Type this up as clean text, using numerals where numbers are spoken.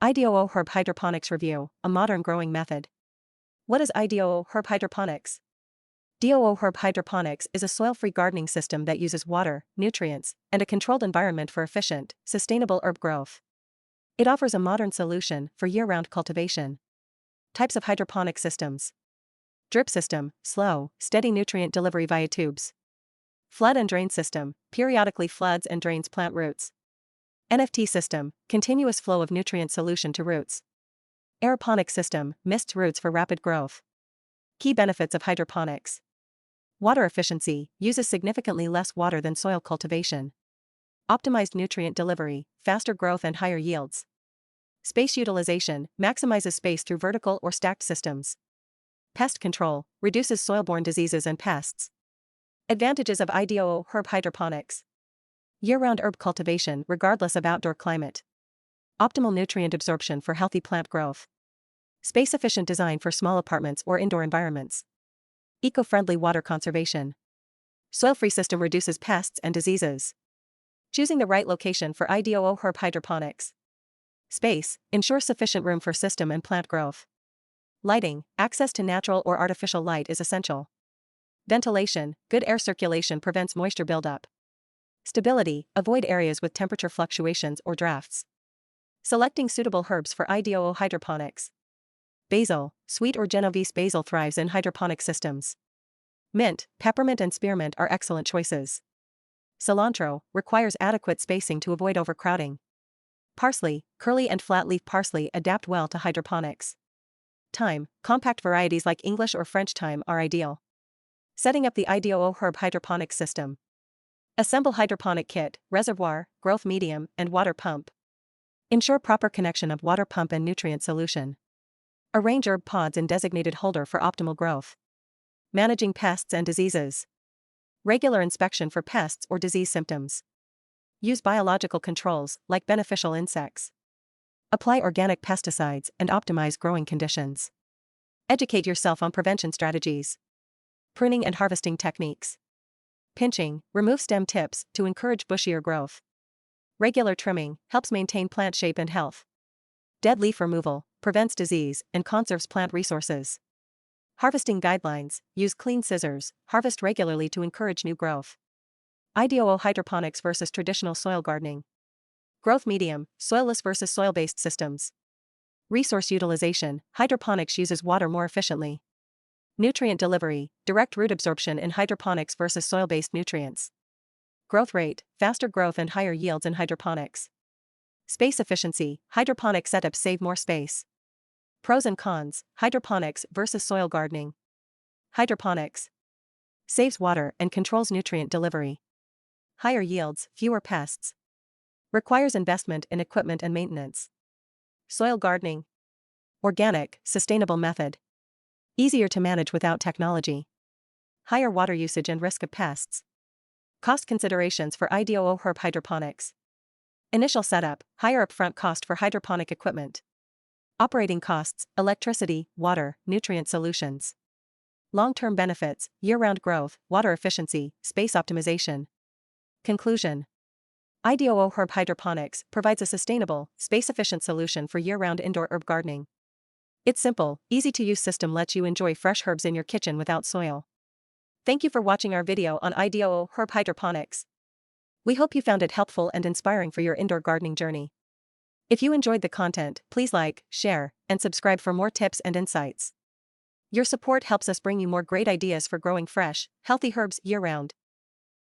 IDOO Herb Hydroponics Review, a modern growing method. What is IDOO Herb Hydroponics? IDOO Herb Hydroponics is a soil-free gardening system that uses water, nutrients, and a controlled environment for efficient, sustainable herb growth. It offers a modern solution for year-round cultivation. Types of hydroponic systems. Drip system, slow, steady nutrient delivery via tubes. Flood and drain system, periodically floods and drains plant roots. NFT system, continuous flow of nutrient solution to roots. Aeroponic system, mist roots for rapid growth. Key benefits of hydroponics. Water efficiency, uses significantly less water than soil cultivation. Optimized nutrient delivery, faster growth and higher yields. Space utilization, maximizes space through vertical or stacked systems. Pest control, reduces soil-borne diseases and pests. Advantages of IDOO Herb Hydroponics. Year-round herb cultivation regardless of outdoor climate. Optimal nutrient absorption for healthy plant growth. Space-efficient design for small apartments or indoor environments. Eco-friendly water conservation. Soil-free system reduces pests and diseases. Choosing the right location for IDOO Herb Hydroponics. Space, ensures sufficient room for system and plant growth. Lighting, access to natural or artificial light is essential. Ventilation, good air circulation prevents moisture buildup. Stability, avoid areas with temperature fluctuations or drafts. Selecting suitable herbs for IDOO hydroponics. Basil, sweet or Genovese basil thrives in hydroponic systems. Mint, peppermint and spearmint are excellent choices. Cilantro, requires adequate spacing to avoid overcrowding. Parsley, curly and flat leaf parsley adapt well to hydroponics. Thyme, compact varieties like English or French thyme are ideal. Setting up the IDOO Herb Hydroponics system. Assemble hydroponic kit, reservoir, growth medium, and water pump. Ensure proper connection of water pump and nutrient solution. Arrange herb pods in designated holder for optimal growth. Managing pests and diseases. Regular inspection for pests or disease symptoms. Use biological controls, like beneficial insects. Apply organic pesticides and optimize growing conditions. Educate yourself on prevention strategies. Pruning and harvesting techniques. Pinching, remove stem tips to encourage bushier growth. Regular trimming, helps maintain plant shape and health. Dead leaf removal, prevents disease and conserves plant resources. Harvesting guidelines, use clean scissors, harvest regularly to encourage new growth. IDOO hydroponics versus traditional soil gardening. Growth medium, soilless versus soil-based systems. Resource utilization, hydroponics uses water more efficiently. Nutrient delivery, direct root absorption in hydroponics versus soil-based nutrients. Growth rate, faster growth and higher yields in hydroponics. Space efficiency, hydroponic setups save more space. Pros and cons, hydroponics versus soil gardening. Hydroponics saves water and controls nutrient delivery. Higher yields, fewer pests. Requires investment in equipment and maintenance. Soil gardening. Organic, sustainable method. Easier to manage without technology. Higher water usage and risk of pests. Cost considerations for IDOO Herb Hydroponics. Initial setup, higher upfront cost for hydroponic equipment. Operating costs, electricity, water, nutrient solutions. Long-term benefits, year-round growth, water efficiency, space optimization. Conclusion. IDOO Herb Hydroponics provides a sustainable, space-efficient solution for year-round indoor herb gardening. Its simple, easy-to-use system lets you enjoy fresh herbs in your kitchen without soil. Thank you for watching our video on IDOO Herb Hydroponics. We hope you found it helpful and inspiring for your indoor gardening journey. If you enjoyed the content, please like, share, and subscribe for more tips and insights. Your support helps us bring you more great ideas for growing fresh, healthy herbs year-round.